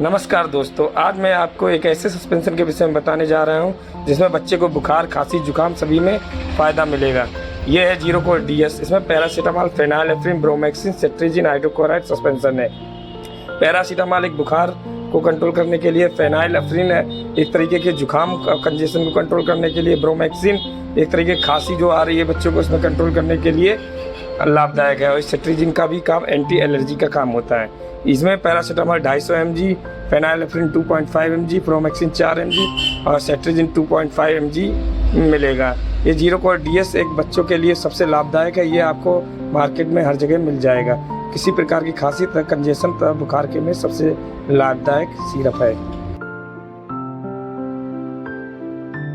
नमस्कार दोस्तों, आज मैं आपको एक ऐसे सस्पेंशन के विषय में बताने जा रहा हूं जिसमें बच्चे को बुखार, खांसी, जुकाम सभी में फ़ायदा मिलेगा। ये है जीरो कोर DS। इसमें पैरासीटामॉल, फेनाइलेफ्रिन, ब्रोमेक्सिन, सेट्रिजिन, हाइड्रोक्लोराइड सस्पेंशन है। पैरासीटामॉल एक बुखार को कंट्रोल करने के लिए, फेनाइलेफ्रिन एक तरीके के जुकाम कंजेशन को कंट्रोल करने के लिए, ब्रोमेक्सिन एक तरीके की खांसी जो आ रही है बच्चों को उसमें कंट्रोल करने के लिए लाभदायक है। और सेट्रिजिन का भी काम एंटी एलर्जी का काम होता है। इसमें पैरासीटामॉल 250 mg, फेनाइलेफ्रिन 2.5 mg, प्रोमेक्सिन 4 mg और सेट्रिजिन 2.5 mg मिलेगा। ये जीरो कोर DS एक बच्चों के लिए सबसे लाभदायक है। ये आपको मार्केट में हर जगह मिल जाएगा। किसी प्रकार की खांसी तक, कंजेशन तक, बुखार के में सबसे लाभदायक सिरप है।